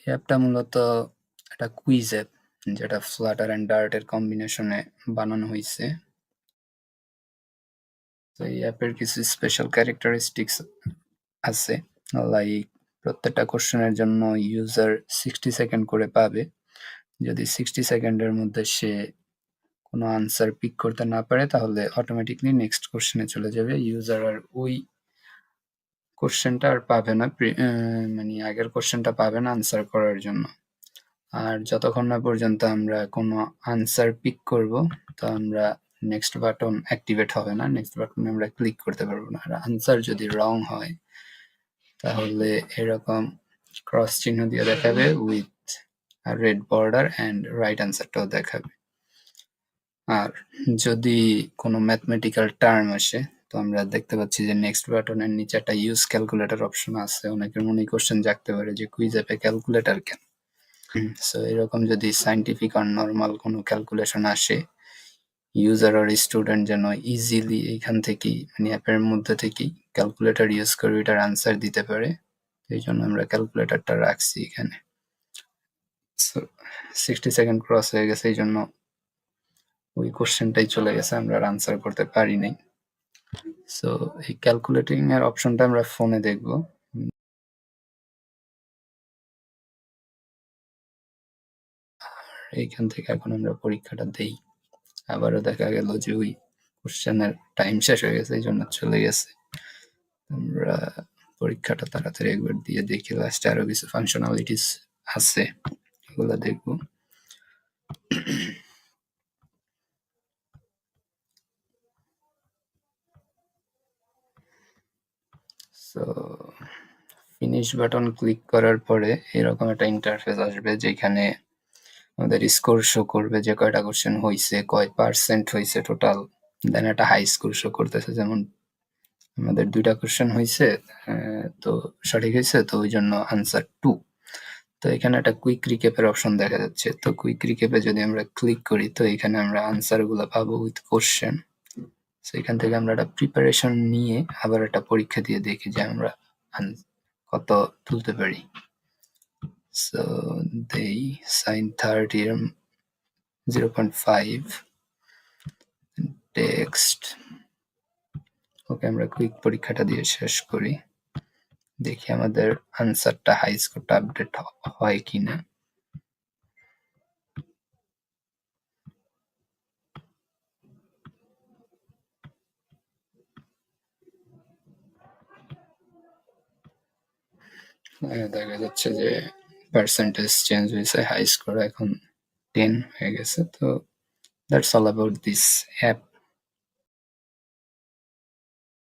এই অ্যাপটা মূলত একটা কুইজ অ্যাপ, যেটা ফ্লাটার অ্যান্ড ডার্ট এর কম্বিনেশনে বানানো হয়েছে। তো এই অ্যাপের কিছু স্পেশাল ক্যারেক্টারিস্টিক্স আছে, লাইক প্রত্যেকটা কোশ্চেনের জন্য ইউজার 60 সেকেন্ড করে পাবে। যদি 60 সেকেন্ডের মধ্যে সে কোনো আনসার পিক করতে না পারে, তাহলে অটোমেটিকলি নেক্সট কোশ্চেনে চলে যাবে। ইউজার আর ওই কোশ্চেনটা আর পাবে না, মানে আগের কোশ্চেনটা পাবে না আনসার করার জন্য। আর যতক্ষণ না পর্যন্ত আমরা কোনো আনসার পিক করব, তো আমরা নেক্সট বাটন অ্যাক্টিভেট হবে না, নেক্সট বাটনে আমরা ক্লিক করতে পারবো না। আর আনসার যদি রং হয়, তাহলে এরকম ক্রস চিহ্ন দিয়ে দেখাবে with red border and right আনসারটাও দেখাবে। আর যদি কোনো ম্যাথমেটিক্যাল টার্ম আসে, তো আমরা দেখতে পাচ্ছি যে নেক্সট বাটনের নিচে একটা ইউজ ক্যালকুলেটর অপশন আছে। অনেকের মনে কোশ্চেন জাগতে পারে যে কুইজ অ্যাপে ক্যালকুলেটর কেন। সো এরকম যদি সাইন্টিফিক আর নর্মাল কোনো ক্যালকুলেশন আসে, ইউজার আর স্টুডেন্ট যেন ইজিলি এখান থেকেই, মানে অ্যাপের মধ্যে থেকেই ক্যালকুলেটর ইউজ করে এটার আনসার দিতে পারে। এই জন্য আমরা ক্যালকুলেটরটা রাখছি এখানে। সো 60 সেকেন্ড ক্রস হয়ে গেছে, এই জন্য ওই কোশ্চেনটাই চলে গেছে, আমরা আর আনসার করতে পারি নাই। সো এই ক্যালকুলেটিং এর অপশনটা আমরা ফোনে দেখব। এইখান থেকে এখন আমরা পরীক্ষাটা দেই। আবারও দেখা গেল যে ওই কোশ্চেনের টাইম শেষ হয়ে গেছে, এই জন্য চলে গেছে। আমরা পরীক্ষাটা তাড়াতাড়ি একবার দিয়ে দেখি, লাস্টে আরো কিছু ফাংশনালিটিস আছে, এগুলো দেখব। সো ফিনিশ বাটন ক্লিক করার পরে এরকম একটা ইন্টারফেস আসবে, যেখানে আমাদের স্কোর শো করবে যে কয়টা কোশ্চেন হয়েছে, কয় পার্সেন্ট হয়েছে টোটাল। দেন একটা হাই স্কোর শো করতেছে, যেমন আমাদের 2টা কোশ্চেন হয়েছে, তো সঠিক হয়েছে, তো ওই জন্য আনসার 2। তো এখানে একটা কুইক রিক্যাপের অপশন দেখা যাচ্ছে। তো কুইক রিক্যাপে যদি আমরা ক্লিক করি, তো এখানে আমরা আনসার গুলো পাবো উইথ কোশ্চেন। তো এখান থেকে আমরা একটা প্রিপারেশন নিয়ে আবার একটা পরীক্ষা দিয়ে দেখি যে আমরা কত তুলতে পারি। সো দেই sin 30 0.5 টেক্সট। ওকে, আমরা কুইক পরীক্ষাটা দিয়ে শেষ করি, দেখি আমাদের আনসারটা হাই স্কোরটা আপডেট হয় কিনা। দেখা যাচ্ছে যে পার্সেন্টেজ চেঞ্জ হয়েছে, হাই স্কোর এখন 10 হয়ে গেছে। তো that's all about this app.